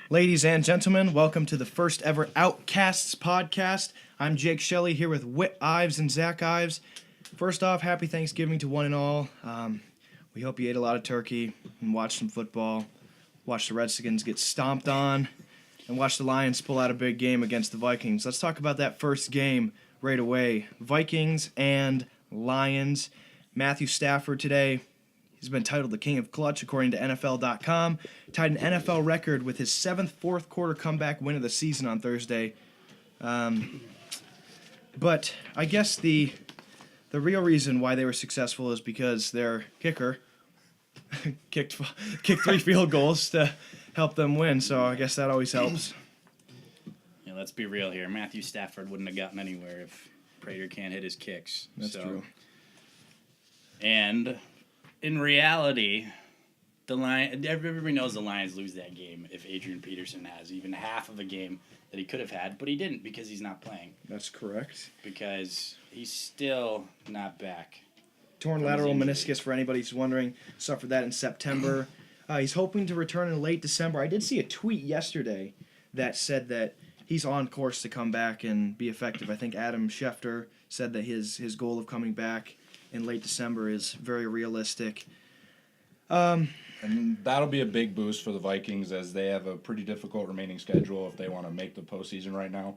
Ladies and gentlemen, welcome to the first ever Outcasts Podcast. I'm Jake Shelley here with Whit Ives and Zack Ives. First off, happy Thanksgiving to one and all. We hope you ate a lot of turkey and watched some football, watched the Redskins get stomped on, and watched the Lions pull out a big game against the Vikings. Let's talk about that first game right away. Vikings and Lions. Matthew Stafford today, he's been titled the King of Clutch according to NFL.com. Tied an NFL record with his seventh fourth-quarter comeback win of the season on Thursday. But I guess the real reason why they were successful is because their kicker kicked 3 field goals to help them win. So I guess that always helps. Yeah, let's be real here. Matthew Stafford wouldn't have gotten anywhere if Prater can't hit his kicks. That's true. And in reality, everybody knows the Lions lose that game if Adrian Peterson has even half of a game that he could have had, but he didn't because he's not playing. That's correct. Because he's still not back. Torn lateral meniscus, for anybody who's wondering, suffered that in September. He's hoping to return in late December. I did see a tweet yesterday that said that he's on course to come back and be effective. I think Adam Schefter said that his goal of coming back in late December is very realistic. And that'll be a big boost for the Vikings as they have a pretty difficult remaining schedule if they want to make the postseason right now.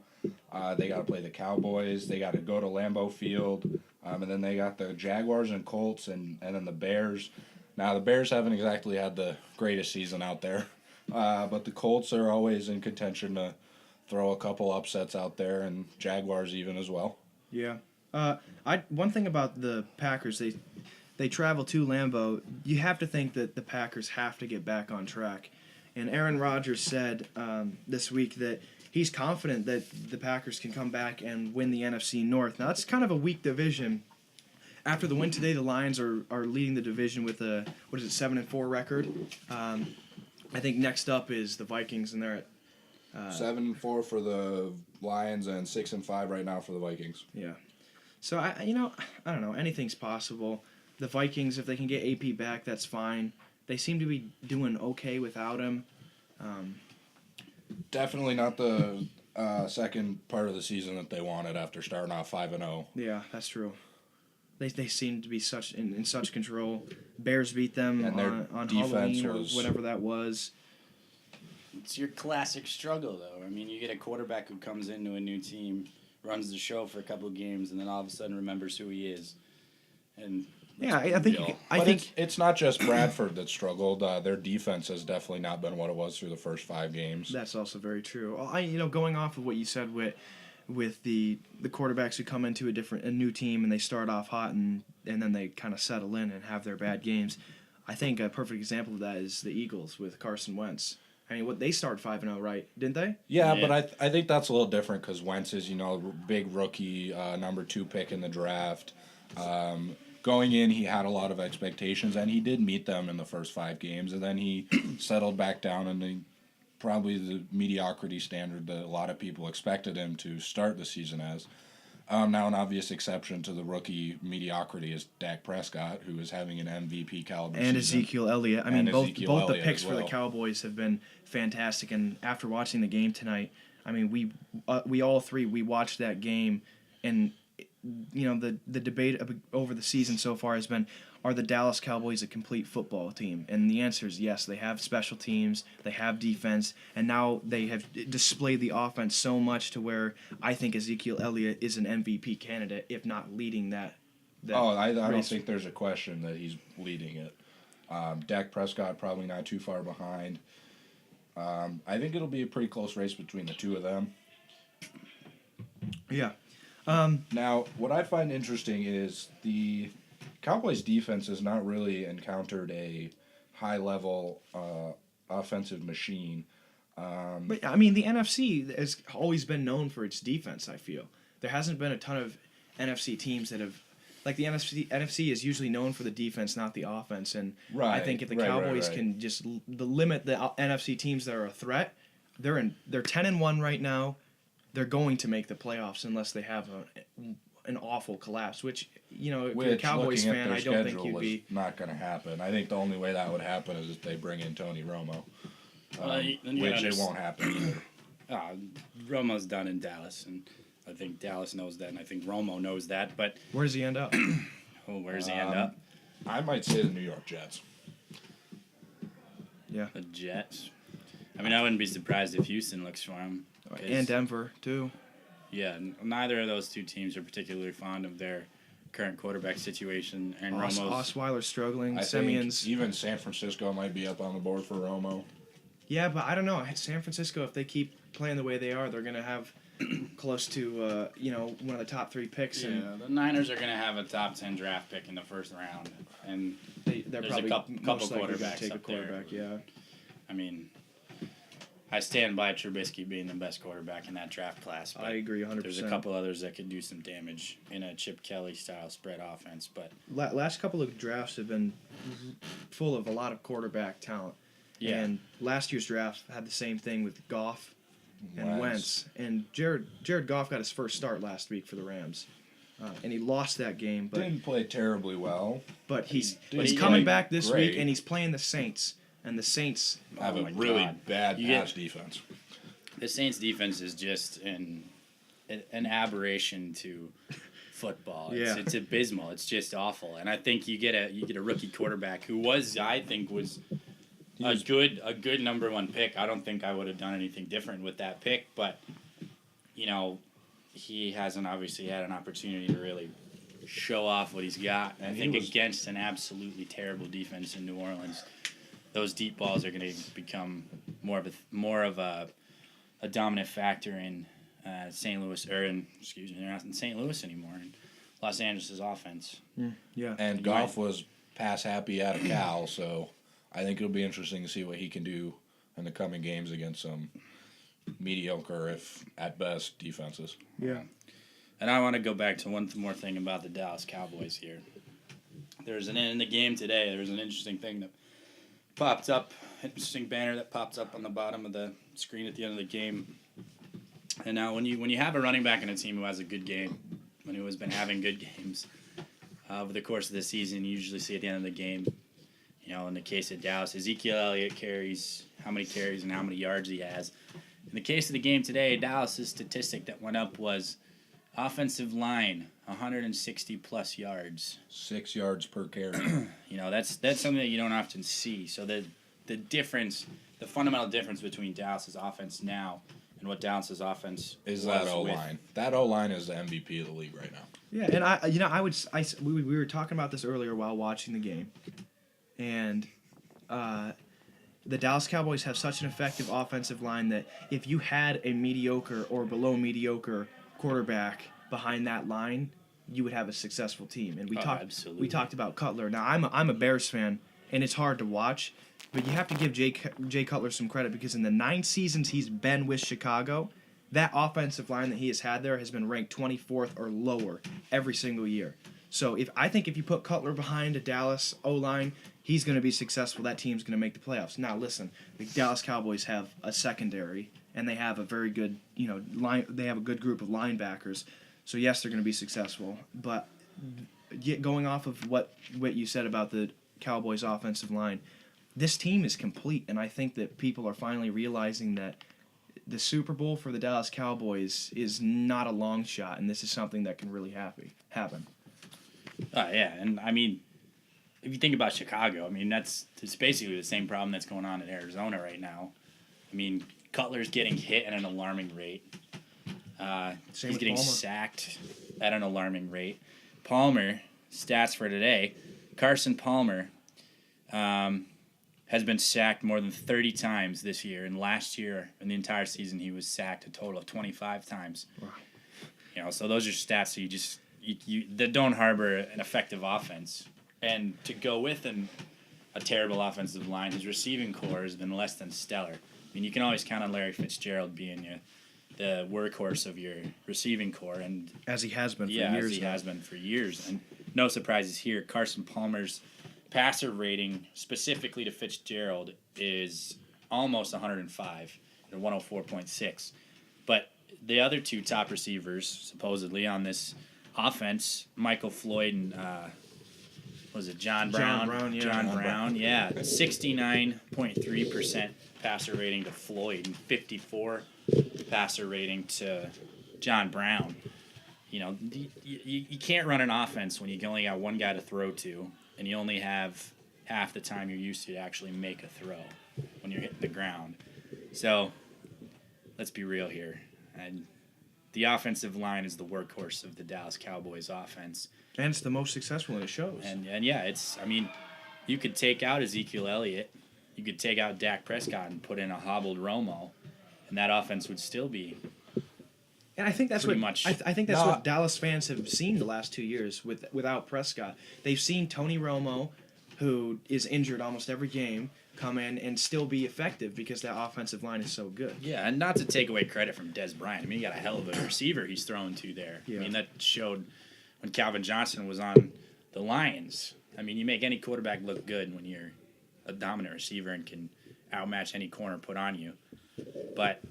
They got to play the Cowboys. They got to go to Lambeau Field. And then they got the Jaguars and Colts and then the Bears. Now, the Bears haven't exactly had the greatest season out there. But the Colts are always in contention to throw a couple upsets out there, and Jaguars even as well. Yeah. One thing about the Packers, they travel to Lambeau. You have to think that the Packers have to get back on track. And Aaron Rodgers said this week that he's confident that the Packers can come back and win the NFC North. Now, that's kind of a weak division. After the win today, the Lions are leading the division with a 7-4 record. I think next up is the Vikings, and they're at 7-4 for the Lions and 6-5 right now for the Vikings. Yeah. So I don't know. Anything's possible. The Vikings, if they can get AP back, that's fine. They seem to be doing okay without him. Definitely not the second part of the season that they wanted after starting off 5-0. Yeah, that's true. They seem to be in such control. Bears beat them on Halloween or whatever that was. It's your classic struggle, though. I mean, you get a quarterback who comes into a new team, runs the show for a couple of games, and then all of a sudden remembers who he is. And yeah, I think it's not just Bradford that struggled. Their defense has definitely not been what it was through the first 5 games. That's also very true. Going off of what you said with the quarterbacks who come into a new team and they start off hot and then they kind of settle in and have their bad games. I think a perfect example of that is the Eagles with Carson Wentz. I mean, they started 5-0, right? Didn't they? Yeah, but I think that's a little different because Wentz is, big rookie, number 2 pick in the draft. Going in, he had a lot of expectations, and he did meet them in the first 5 games, and then he settled back down in probably the mediocrity standard that a lot of people expected him to start the season as. Now, an obvious exception to the rookie mediocrity is Dak Prescott, who is having an MVP caliber and season. Ezekiel Elliott. I mean, both the picks for the Cowboys have been fantastic. And after watching the game tonight, I mean, we all three watched that game, and the debate over the season so far has been, are the Dallas Cowboys a complete football team? And the answer is yes. They have special teams, they have defense, and now they have displayed the offense so much to where I think Ezekiel Elliott is an MVP candidate, if not leading that. I don't think there's a question that he's leading it. Dak Prescott probably not too far behind. I think it'll be a pretty close race between the two of them. Yeah. Now, what I find interesting is the Cowboys' defense has not really encountered a high-level offensive machine. But, I mean, the NFC has always been known for its defense, I feel. There hasn't been a ton of NFC teams that have... Like, the NFC is usually known for the defense, not the offense. And I think if the Cowboys can just limit the NFC teams that are a threat, they're 10-1 right now. they're going to make the playoffs unless they have an awful collapse. Which if you're a Which, Cowboys looking at fan, their I don't think schedule, you'd is be. not going to happen. I think the only way that would happen is if they bring in Tony Romo, Which it won't happen either. Romo's done in Dallas, and I think Dallas knows that, and I think Romo knows that. But Where does he end up? where does he end up? I might say the New York Jets. Yeah, The Jets. I mean, I wouldn't be surprised if Houston looks for him. and Denver too. Yeah, neither of those two teams are particularly fond of their current quarterback situation. And Romo's Osweiler's struggling. I Simeon's. think even San Francisco might be up on the board for Romo. Yeah, but I don't know. San Francisco, if they keep playing the way they are, they're going to have close to one of the top 3 picks. Yeah, the Niners are going to have a top 10 draft pick in the first round, and They're there's probably a couple most likely gonna quarterbacks take a up there. quarterback. Yeah. I mean, I stand by Trubisky being the best quarterback in that draft class. But I agree 100%. there's a couple others that could do some damage in a Chip Kelly style spread offense. But Last couple of drafts have been full of a lot of quarterback talent. yeah, And last year's draft had the same thing with Goff and Wentz. And Jared Goff got his first start last week for the Rams. And he lost that game, Didn't play terribly well. but he's Didn't coming play back this great. week, and he's playing the Saints. And the Saints Have Oh a my really God. bad You pass get- defense. the Saints defense is just an aberration to football. Yeah. It's abysmal. It's just awful. And I think you get a rookie quarterback who was a good number 1 pick. I don't think I would have done anything different with that pick, but he hasn't obviously had an opportunity to really show off what he's got. And I think against an absolutely terrible defense in New Orleans, those deep balls are going to become more of a dominant factor in St. Louis, they're not in St. Louis anymore, in Los Angeles' offense. yeah. And You Goff was pass happy out of Cal, so I think it'll be interesting to see what he can do in the coming games against some mediocre, if at best, defenses. Yeah. And I want to go back to one more thing about the Dallas Cowboys here. In the game today, there was an interesting thing that popped up, interesting banner that popped up on the bottom of the screen at the end of the game. And now when you have a running back in a team who has a good game, who has been having good games over the course of the season, you usually see at the end of the game, in the case of Dallas, Ezekiel Elliott carries, how many carries and how many yards he has. In the case of the game today, Dallas' statistic that went up was offensive line, 160-plus yards. 6 yards per carry. That's something that you don't often see. So the difference, the fundamental difference between Dallas' offense now and what Dallas' offense Is was that O-line. That O-line is the MVP of the league right now. Yeah, and we were talking about this earlier while watching the game, and the Dallas Cowboys have such an effective offensive line that if you had a mediocre or below mediocre quarterback behind that line, you would have a successful team. And we talked about Cutler. Now I'm a Bears fan, and it's hard to watch, but you have to give Jay Cutler some credit because in the 9 seasons he's been with Chicago, that offensive line that he has had there has been ranked 24th or lower every single year. So I think if you put Cutler behind a Dallas O-line, he's going to be successful. That team's going to make the playoffs. Now listen, the Dallas Cowboys have a secondary, and they have a very good, they have a good group of linebackers. So yes, they're going to be successful. But going off of what you said about the Cowboys offensive line, this team is complete, and I think that people are finally realizing that the Super Bowl for the Dallas Cowboys is not a long shot, and this is something that can really happen. Yeah, and I mean, if you think about Chicago, I mean, it's basically the same problem that's going on in Arizona right now. I mean, Cutler's getting hit at an alarming rate. He's getting Palmer. sacked at an alarming rate. Palmer, stats for today, Carson Palmer has been sacked more than 30 times this year, and last year, in the entire season, he was sacked a total of 25 times. Wow. So those are stats that don't harbor an effective offense. And to go with a terrible offensive line, his receiving core has been less than stellar. I mean, you can always count on Larry Fitzgerald being the workhorse of your receiving core, and As he has been for yeah, years. as he now. has been for years. And no surprises here. Carson Palmer's passer rating, specifically to Fitzgerald, is almost 105 at 104.6. But the other two top receivers, supposedly, on this offense, Michael Floyd and, was it John Brown? John Brown, yeah. 69.3% passer rating to Floyd and 54 passer rating to John Brown. You know, you can't run an offense when you only got one guy to throw to, and you only have half the time you're used to actually make a throw when you're hitting the ground. So, let's be real here. And the offensive line is the workhorse of the Dallas Cowboys offense. And it's the most successful, and it shows. And yeah, you could take out Ezekiel Elliott, you could take out Dak Prescott and put in a hobbled Romo, and that offense would still be. And I think that's pretty what much. I think that's what Dallas fans have seen the last 2 years without Prescott. They've seen Tony Romo, who is injured almost every game, come in and still be effective because that offensive line is so good. Yeah, and not to take away credit from Des Bryant. I mean, he got a hell of a receiver he's throwing to there. Yeah. I mean, that showed when Calvin Johnson was on the Lions. I mean, you make any quarterback look good when you're a dominant receiver and can outmatch any corner put on you. But,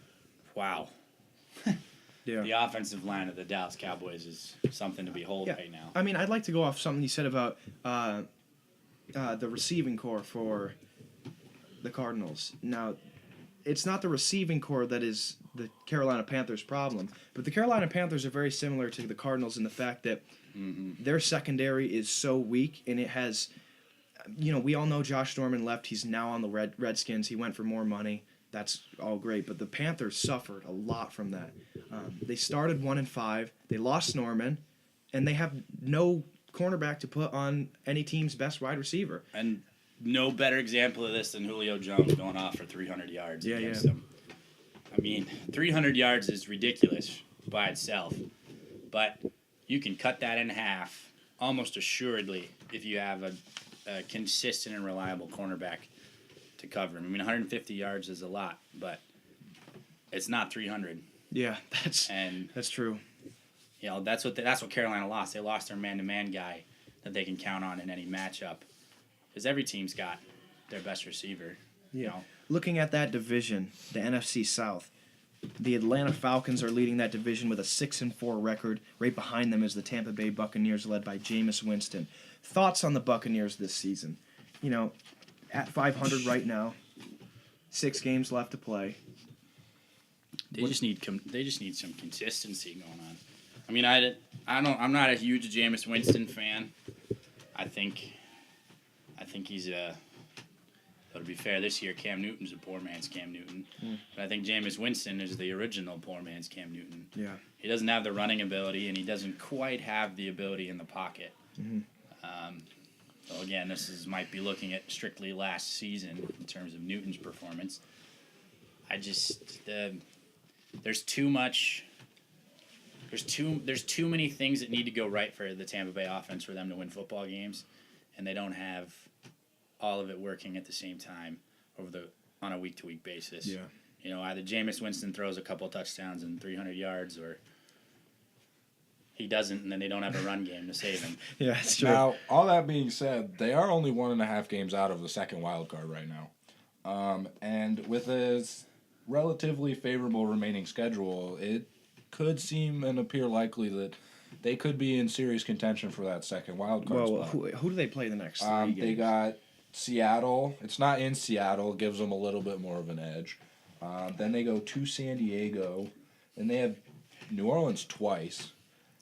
wow. Yeah. The offensive line of the Dallas Cowboys is something to behold right now. I mean, I'd like to go off something you said about the receiving core for the Cardinals. Now, it's not the receiving core that is the Carolina Panthers' problem, but the Carolina Panthers are very similar to the Cardinals in the fact that their secondary is so weak, and it has, we all know Josh Norman left. He's now on the Redskins. He went for more money. That's all great, but the Panthers suffered a lot from that. They started 1-5. They lost Norman, and they have no cornerback to put on any team's best wide receiver. And no better example of this than Julio Jones going off for 300 yards against them. I mean, 300 yards is ridiculous by itself, but you can cut that in half almost assuredly if you have a consistent and reliable cornerback to cover him. I mean, 150 yards is a lot, but it's not 300. Yeah, that's true. That's what Carolina lost. They lost their man-to-man guy that they can count on in any matchup. Because every team's got their best receiver. Yeah. Looking at that division, the NFC South, the Atlanta Falcons are leading that division with a 6-4 record. Right behind them is the Tampa Bay Buccaneers, led by Jameis Winston. Thoughts on the Buccaneers this season? At 500 right now, 6 games left to play. They just need some consistency going on. I mean, I'm not a huge Jameis Winston fan. I think he's but to be fair, this year Cam Newton's a poor man's Cam Newton. But I think Jameis Winston is the original poor man's Cam Newton. Yeah. He doesn't have the running ability, and he doesn't quite have the ability in the pocket. So again, might be looking at strictly last season in terms of Newton's performance. There's too much. There's too many things that need to go right for the Tampa Bay offense for them to win football games, and they don't have all of it working at the same time on a week-to-week basis. Yeah. Either Jameis Winston throws a couple touchdowns and 300 yards, or he doesn't, and then they don't have a run game to save him. Yeah, it's true. Now, all that being said, they are only 1.5 games out of the second wild card right now. And with a relatively favorable remaining schedule, it could seem and appear likely that they could be in serious contention for that second wild card spot. Who do they play the next 3 games? They got Seattle. It's not in Seattle. Gives them a little bit more of an edge. Then they go to San Diego. Then they have New Orleans twice.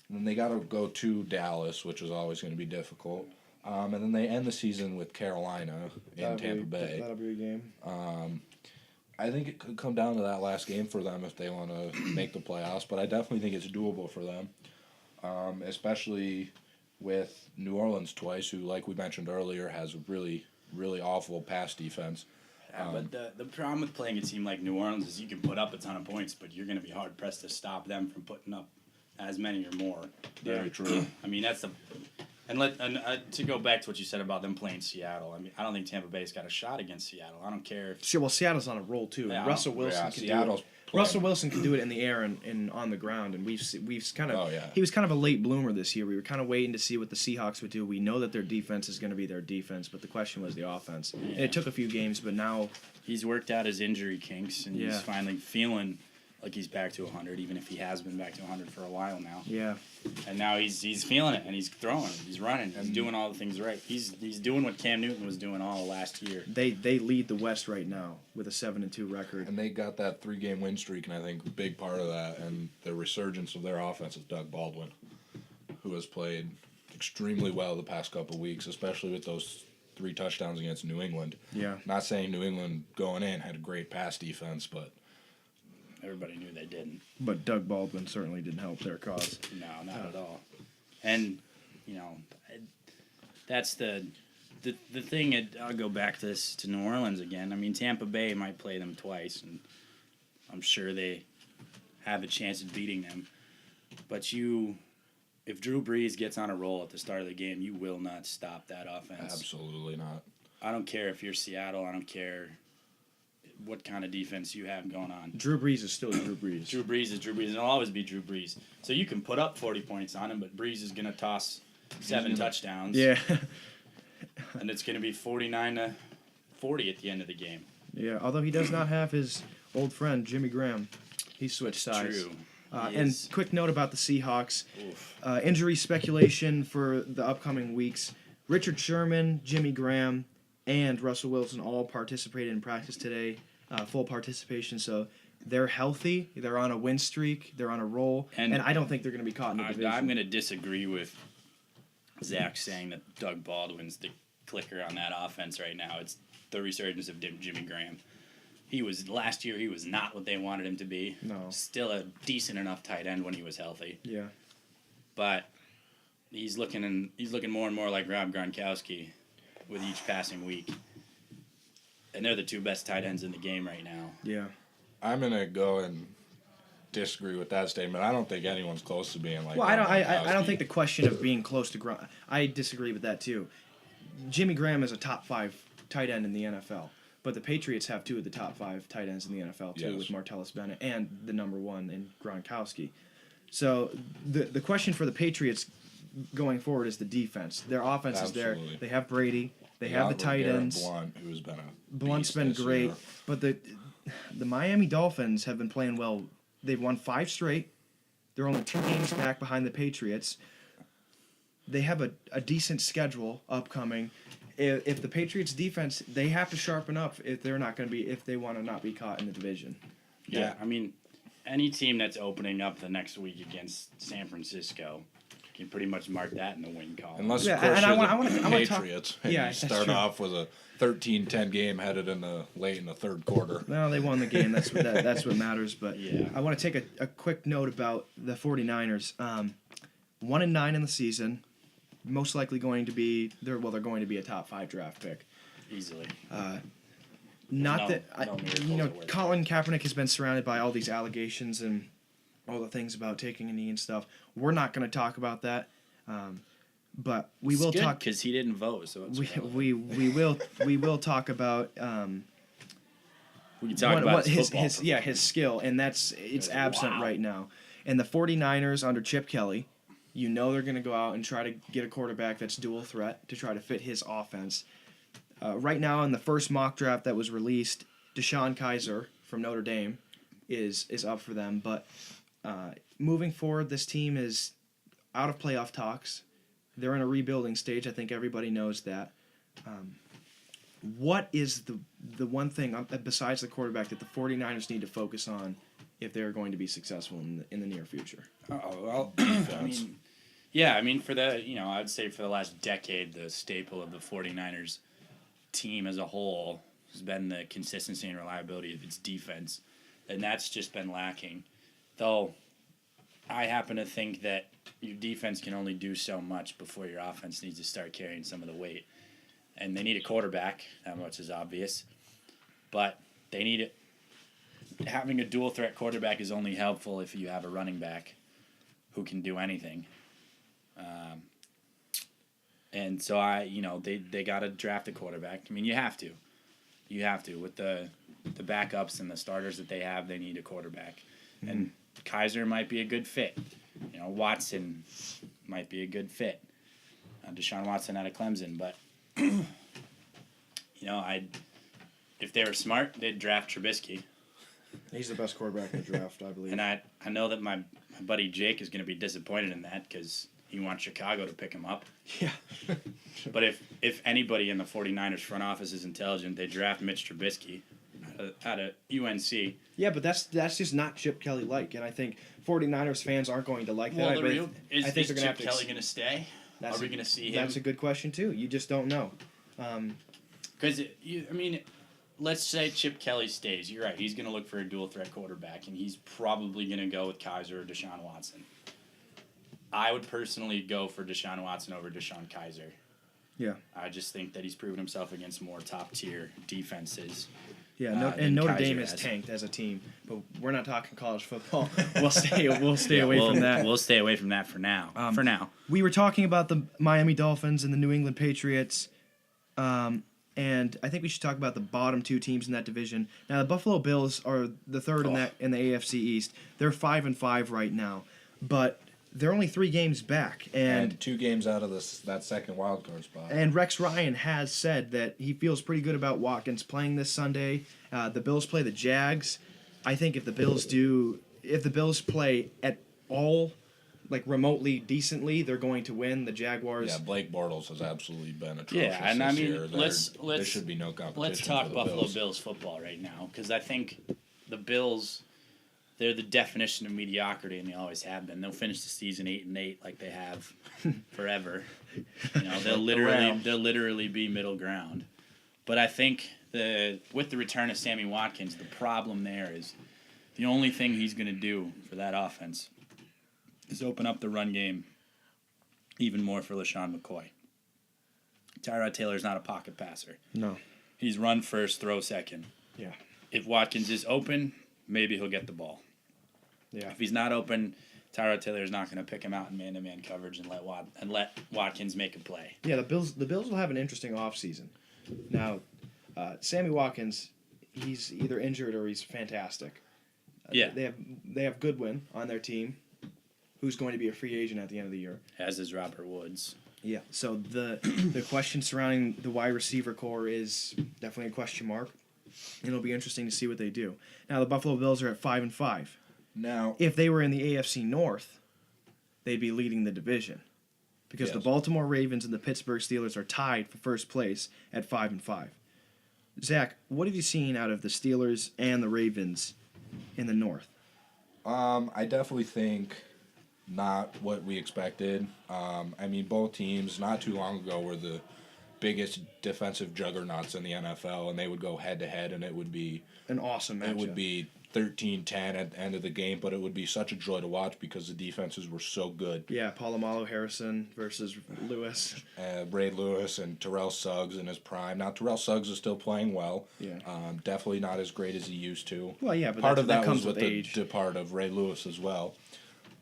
And then they got to go to Dallas, which is always going to be difficult. And then they end the season with Carolina in Tampa Bay. That'll be a game. I think it could come down to that last game for them if they want to make the playoffs, but I definitely think it's doable for them, especially with New Orleans twice, who, like we mentioned earlier, has a really, really awful pass defense. But the problem with playing a team like New Orleans is you can put up a ton of points, but you're going to be hard-pressed to stop them from putting up as many or more. Very true. I mean, that's the... And to go back to what you said about them playing Seattle, I mean, I don't think Tampa Bay's got a shot against Seattle. I don't care if... Sure, well, Seattle's on a roll, too. Yeah, Russell Wilson can do it. Russell Wilson can do it in the air and on the ground, and we've kind of... Oh, yeah. He was kind of a late bloomer this year. We were kind of waiting to see what the Seahawks would do. We know that their defense is going to be their defense, but the question was the offense. Yeah. And it took a few games, but now... He's worked out his injury kinks, and he's finally feeling like he's back to 100, even if he has been back to 100 for a while now. Yeah. And now he's feeling it, and he's throwing, he's running, he's doing all the things right. He's doing what Cam Newton was doing all last year. They lead the West right now with a 7-2 record. And they got that 3-game win streak, and I think a big part of that and the resurgence of their offense is Doug Baldwin, who has played extremely well the past couple of weeks, especially with those 3 touchdowns against New England. Yeah. Not saying New England going in had a great pass defense, but Everybody knew they didn't. But Doug Baldwin certainly didn't help their cause. No, not at all. And, that's the thing. I'll go back to New Orleans again. I mean, Tampa Bay might play them twice, and I'm sure they have a chance of beating them. But if Drew Brees gets on a roll at the start of the game, you will not stop that offense. absolutely not. I don't care if you're Seattle. I don't care what kind of defense you have going on. Drew Brees is still Drew Brees. Drew Brees is Drew Brees, and it'll always be Drew Brees. So you can put up 40 points on him, but Brees is going to toss 7 touchdowns. Yeah. And it's going to be 49-40 at the end of the game. Yeah, although he does not have his old friend, Jimmy Graham. He switched sides. True. And quick note about the Seahawks. Oof. Injury speculation for the upcoming weeks. Richard Sherman, Jimmy Graham, and Russell Wilson all participated in practice today. Full participation, so they're healthy. They're on a win streak. They're on a roll. And I don't think they're going to be caught in the division. I'm going to disagree with Zach saying that Doug Baldwin's the clicker on that offense right now. It's the resurgence of Jimmy Graham. Last year he was not what they wanted him to be. No. Still a decent enough tight end when he was healthy. Yeah. But he's looking more and more like Rob Gronkowski with each passing week. And they're the 2 best tight ends in the game right now. Yeah. I'm going to go and disagree with that statement. I don't think anyone's close to being like Well, Gronkowski. I don't think the question of being close to Gronk. I disagree with that too. Jimmy Graham is a top 5 tight end in the NFL, but the Patriots have 2 of the top 5 tight ends in the NFL too, Yes. with Martellus Bennett and the number 1 in Gronkowski. So the question for the Patriots going forward is the defense. Their offense Absolutely. is there. They have Brady. They have the tight Garrett ends. Blunt, who's been a Blunt's beast been this great, year. but the Miami Dolphins have been playing well. They've won 5 straight. They're only 2 games back behind the Patriots. They have a decent schedule upcoming. If the Patriots defense, they have to sharpen up if they want to not be caught in the division. Yeah, I mean, any team that's opening up the next week against San Francisco can pretty much mark that in the win column. Unless, Yeah, of course, and I you're wanna the talk- Patriots, and Yeah, you that's start true. off with a 13-10 game headed in the late in the third quarter. Well, they won the game. That's what matters. But Yeah. I want to take a quick note about the 49ers. 1-9 in the season. Most likely going to be they're going to be a top 5 draft pick. Easily. Not No- that no miracles are worth Colin Kaepernick has been surrounded by all these allegations and all the things about taking a knee and stuff. We're not going to talk about that, but we will talk because he didn't vote. So it's we will talk about we can talk about his his skill, and it's absent Wow. right now. And the 49ers under Chip Kelly, they're going to go out and try to get a quarterback that's dual threat to try to fit his offense. Right now, in the first mock draft that was released, Deshaun Kaiser from Notre Dame is up for them. But moving forward, this team is out of playoff talks. They're in a rebuilding stage. I think everybody knows that. What is the one thing besides the quarterback that the 49ers need to focus on if they're going to be successful in the near future? Oh, well, I mean, for I'd say for the last decade, the staple of the 49ers team as a whole has been the consistency and reliability of its defense, and that's just been lacking. Though, I happen to think that your defense can only do so much before your offense needs to start carrying some of the weight. And they need a quarterback, that much is obvious. But they need it. Having a dual threat quarterback is only helpful if you have a running back who can do anything. And so they got to draft a quarterback. I mean, you have to. With the backups and the starters that they have, they need a quarterback. Mm-hmm. And Kaiser might be a good fit. Watson might be a good fit. Deshaun Watson out of Clemson, but if they were smart, they'd draft Trubisky. He's the best quarterback in the draft, I believe. And I know that my buddy Jake is going to be disappointed in that because he wants Chicago to pick him up. Yeah. But if anybody in the 49ers front office is intelligent, they draft Mitch Trubisky out of UNC. Yeah, but that's just not Chip Kelly like, and I think 49ers fans aren't going to like that. Is I think they're Chip Kelly going to stay? Are we going to see him? That's a good question, too. You just don't know. Because, let's say Chip Kelly stays. You're right. He's going to look for a dual-threat quarterback, and he's probably going to go with Kaiser or Deshaun Watson. I would personally go for Deshaun Watson over Deshaun Kaiser. Yeah. I just think that he's proven himself against more top-tier defenses. Yeah, and Notre Dame is tanked as a team, but we're not talking college football. We'll stay away from that. We'll stay away from that for now. We were talking about the Miami Dolphins and the New England Patriots, and I think we should talk about the bottom two teams in that division. Now, the Buffalo Bills are the third in the AFC East. They're 5-5 right now, but they're only 3 games back, and 2 games out of that second wild card spot. And Rex Ryan has said that he feels pretty good about Watkins playing this Sunday. The Bills play the Jags. I think if the Bills play at all, like remotely decently, they're going to win. The Jaguars. Yeah, Blake Bortles has absolutely been atrocious. Yeah, and this year. There should be no competition. Let's talk for the Buffalo Bills football right now, because I think the Bills. They're the definition of mediocrity, and they always have been. They'll finish the season 8-8 like they have forever. They'll literally be middle ground. But I think with the return of Sammy Watkins, the problem there is the only thing he's going to do for that offense is open up the run game even more for LaShawn McCoy. Tyrod Taylor's not a pocket passer. No. He's run first, throw second. Yeah. If Watkins is open, maybe he'll get the ball. Yeah. If he's not open, Tyrod Taylor's not going to pick him out in man-to-man coverage and let Watkins make a play. Yeah, the Bills will have an interesting offseason. Now, Sammy Watkins, he's either injured or he's fantastic. Yeah. They have Goodwin on their team, who's going to be a free agent at the end of the year. As is Robert Woods. Yeah. So the question surrounding the wide receiver core is definitely a question mark. And it'll be interesting to see what they do. Now, the Buffalo Bills are at 5-5. Now, if they were in the AFC North, they'd be leading the division. Because the Baltimore Ravens and the Pittsburgh Steelers are tied for first place at 5-5. Zach, what have you seen out of the Steelers and the Ravens in the North? I definitely think not what we expected. Both teams not too long ago were the biggest defensive juggernauts in the NFL, and they would go head-to-head, and it would be an awesome matchup. It would be 13-10 at the end of the game, but it would be such a joy to watch because the defenses were so good. Yeah, Polamalu Harrison versus Lewis. Ray Lewis and Terrell Suggs in his prime. Now, Terrell Suggs is still playing well. Yeah. Definitely not as great as he used to. Well, yeah, but part of that comes was with age. the depart of Ray Lewis as well.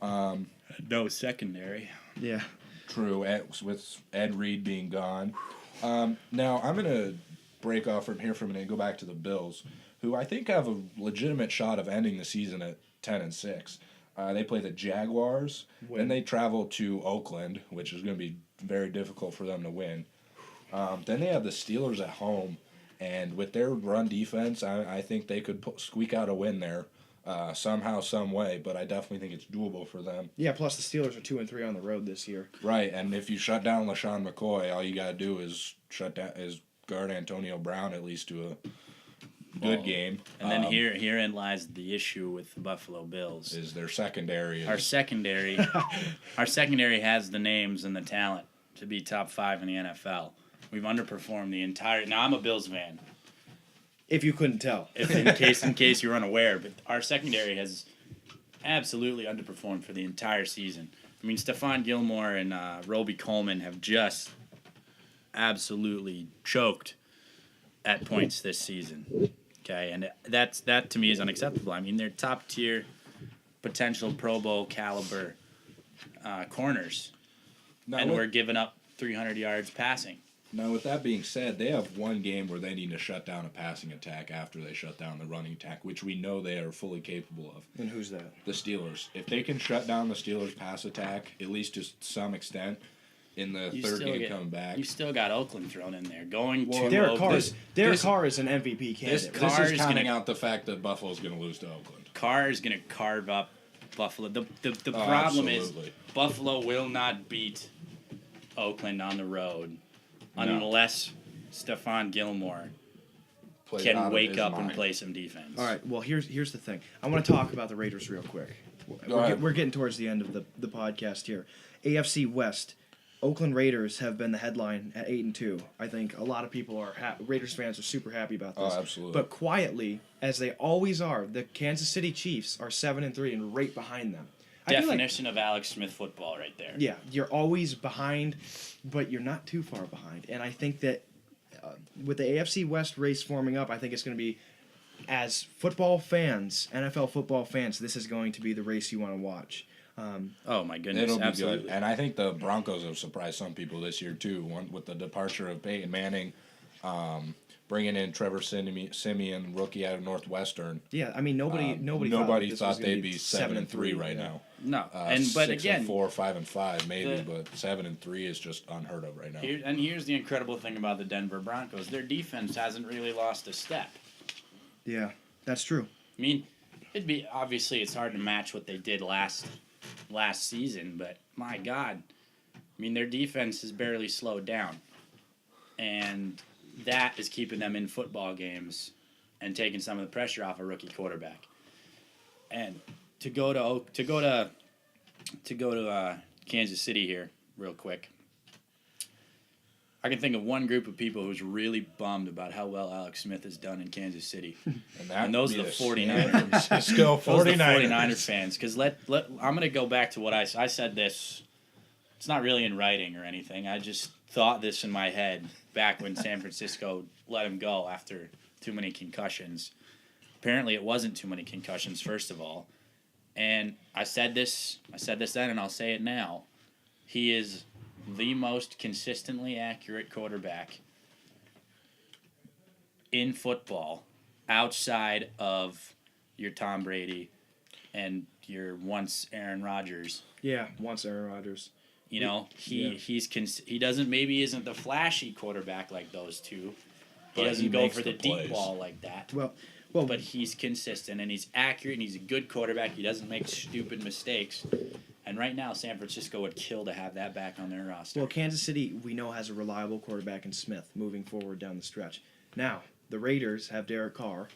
No secondary. Yeah. True, with Ed Reed being gone. Now, I'm going to break off from here for a minute and go back to the Bills, who I think have a legitimate shot of ending the season at 10-6. They play the Jaguars, and they travel to Oakland, which is going to be very difficult for them to win. Then they have the Steelers at home, and with their run defense, I think they could squeak out a win there somehow, some way, but I definitely think it's doable for them. Yeah, plus the Steelers are 2-3 on the road this year. Right, and if you shut down LaShawn McCoy, all you got to do is guard Antonio Brown at least to a good game. And then herein lies the issue with the Buffalo Bills. Is their secondary. Our secondary has the names and the talent to be top 5 in the NFL. We've underperformed the entire. Now I'm a Bills fan. If you couldn't tell. In case you're unaware, but our secondary has absolutely underperformed for the entire season. I mean, Stephon Gilmore and Roby Coleman have just absolutely choked at points this season. Okay, and that to me is unacceptable. I mean, they're top tier, potential Pro Bowl caliber corners, and we're giving up 300 yards passing. Now, with that being said, they have one game where they need to shut down a passing attack after they shut down the running attack, which we know they are fully capable of. And who's that? The Steelers. If they can shut down the Steelers' pass attack, at least to some extent, in the You third still game get- coming back. You still got Oakland thrown in there. Going Well, to Derek Oakland. Carr is an MVP candidate. This Carr is is counting gonna- out the fact that Buffalo's going to lose to Oakland. Carr is going to carve up Buffalo. The Oh, problem absolutely. is Buffalo will not beat Oakland on the road No. unless Stephon Gilmore Plays out can of wake his up mind. and play some defense. All right. Well, here's the thing. I want to talk about the Raiders real quick. Go ahead. We're getting towards the end of the podcast here. AFC West. Oakland Raiders have been the headline at 8-2. I think a lot of people are Raiders fans are super happy about this. Oh, absolutely. But quietly, as they always are, the Kansas City Chiefs are 7-3 and right behind them. I feel like, Definition of Alex Smith football right there. yeah, you're always behind, but you're not too far behind. And I think that with the AFC West race forming up, I think it's going to be, as football fans, NFL football fans, this is going to be the race you want to watch. Oh my goodness, It'll be absolutely. good. And I think the Broncos have surprised some people this year, too, with the departure of Peyton Manning, bringing in Trevor Simeon, rookie out of Northwestern. Yeah, I mean nobody thought they'd be 7-3 right now. No, but 6-4, again, 5-5 maybe, the- but 7-3 is just unheard of right now. here's the incredible thing about the Denver Broncos: their defense hasn't really lost a step. Yeah, that's true. I mean, it's hard to match what they did last season, but my God, I mean their defense has barely slowed down, and that is keeping them in football games and taking some of the pressure off a rookie quarterback. And to go to Kansas City here real quick. I can think of one group of people who's really bummed about how well Alex Smith has done in Kansas City. And those are the 49ers. Francisco Those are the 49ers. 49er fans. Because I'm going to go back to what I said this. It's not really in writing or anything. I just thought this in my head back when San Francisco let him go after too many concussions. Apparently it wasn't too many concussions, first of all. And I said this then, and I'll say it now. He is the most consistently accurate quarterback in football outside of your Tom Brady and your once Aaron Rodgers. Yeah, once Aaron Rodgers. You know, he doesn't maybe isn't the flashy quarterback like those two. He But doesn't he go makes for the the deep plays. ball like that. Well, But he's consistent and he's accurate and he's a good quarterback. He doesn't make stupid mistakes. And right now, San Francisco would kill to have that back on their roster. well, Kansas City we know has a reliable quarterback in Smith moving forward down the stretch. Now the Raiders have Derek Carr.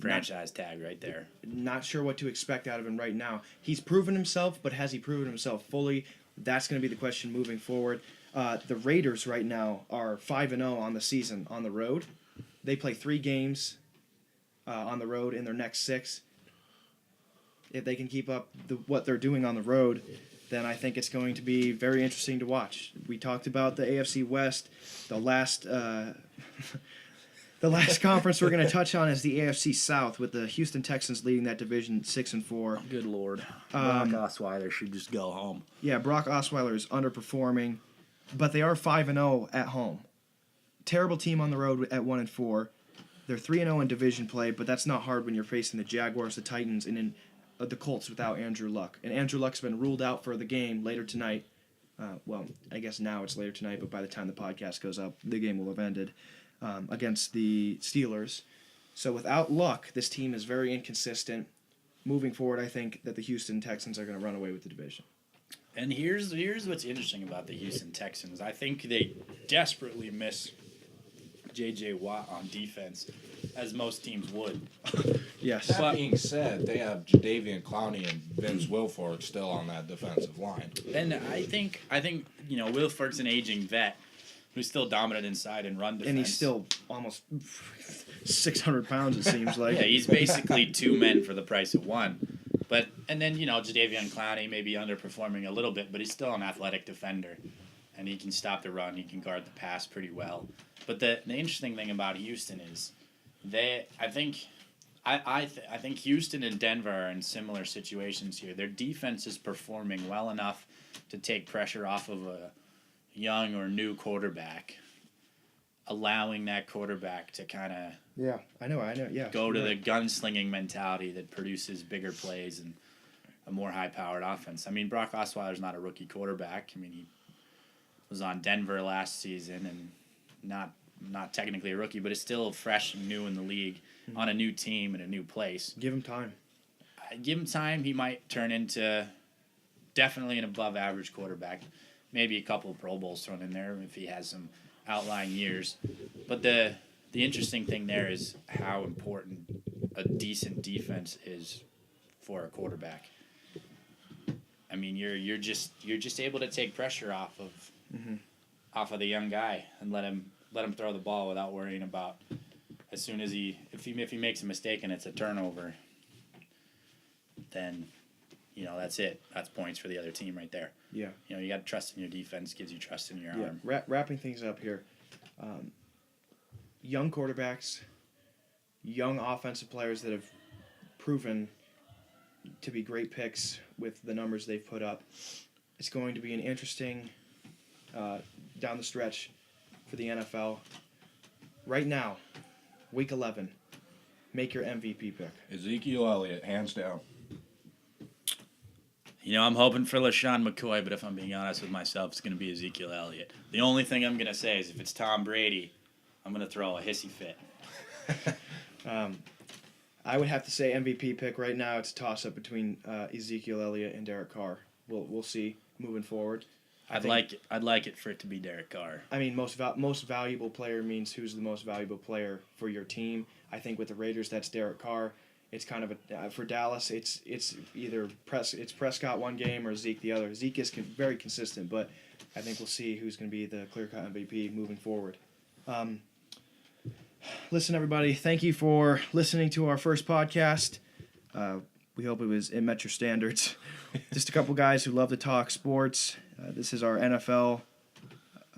Franchise tag right there. Not sure what to expect out of him right now. He's proven himself, but has he proven himself fully? That's going to be the question moving forward. The Raiders right now are 5-0 on the season on the road. They play 3 games on the road in their next 6. If they can keep up what they're doing on the road, then I think it's going to be very interesting to watch. We talked about the AFC West. The last the last conference we're going to touch on is the AFC South, with the Houston Texans leading that division 6-4. Good Lord. Brock Osweiler should just go home. Yeah, Brock Osweiler is underperforming, but they are 5-0 at home. Terrible team on the road at 1-4. They're 3-0 in division play, but that's not hard when you're facing the Jaguars, the Titans, and in the Colts without Andrew Luck. And Andrew Luck's been ruled out for the game later tonight. Well, I guess now it's later tonight, but by the time the podcast goes up, the game will have ended against the Steelers. So without Luck, this team is very inconsistent. Moving forward, I think that the Houston Texans are going to run away with the division. And here's what's interesting about the Houston Texans. I think they desperately miss J.J. Watt on defense, as most teams would. Yes. That being said, they have Jadeveon Clowney and Vince Wilfork still on that defensive line. And I think Wilfork's an aging vet who's still dominant inside and run defense. And he's still almost 600 pounds, it seems like. Yeah, he's basically 2 men for the price of one. And then, Jadeveon Clowney may be underperforming a little bit, but he's still an athletic defender. And he can stop the run. He can guard the pass pretty well. But the interesting thing about Houston is I think Houston and Denver are in similar situations here. Their defense is performing well enough to take pressure off of a young or new quarterback, allowing that quarterback to kind of Yeah, I know, yeah. go to the gunslinging mentality that produces bigger plays and a more high-powered offense. I mean, Brock Osweiler's not a rookie quarterback. I mean, he was on Denver last season and not technically a rookie, but is still fresh and new in the league on a new team in a new place. Give him time. Give him time, he might turn into definitely an above-average quarterback. Maybe a couple of Pro Bowls thrown in there if he has some outlying years. But the interesting thing there is how important a decent defense is for a quarterback. I mean, you're just able to take pressure off of the young guy and let him throw the ball without worrying about as soon as if he makes a mistake and it's a turnover, then that's it. That's points for the other team right there. Yeah. You got to trust in your defense, gives you trust in your arm. Wrapping things up here. Young quarterbacks, young offensive players that have proven to be great picks with the numbers they've put up. It's going to be an interesting down the stretch for the NFL. Right now, Week 11, make your MVP pick. Ezekiel Elliott, hands down. I'm hoping for LaShawn McCoy, but if I'm being honest with myself, it's going to be Ezekiel Elliott. The only thing I'm going to say is if it's Tom Brady, I'm going to throw a hissy fit. I would have to say MVP pick right now. It's a toss-up between Ezekiel Elliott and Derek Carr. We'll see moving forward. I'd like it for it to be Derek Carr. I mean, most valuable player means who's the most valuable player for your team. I think with the Raiders, that's Derek Carr. It's kind of for Dallas. It's either Prescott one game or Zeke the other. Zeke is very consistent, but I think we'll see who's going to be the clear-cut MVP moving forward. Listen, everybody, thank you for listening to our first podcast. We hope it met your standards. Just a couple guys who love to talk sports. This is our NFL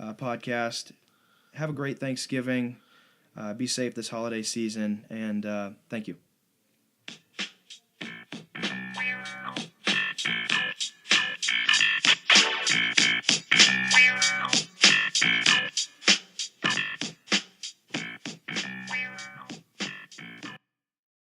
podcast. Have a great Thanksgiving. Be safe this holiday season, and thank you.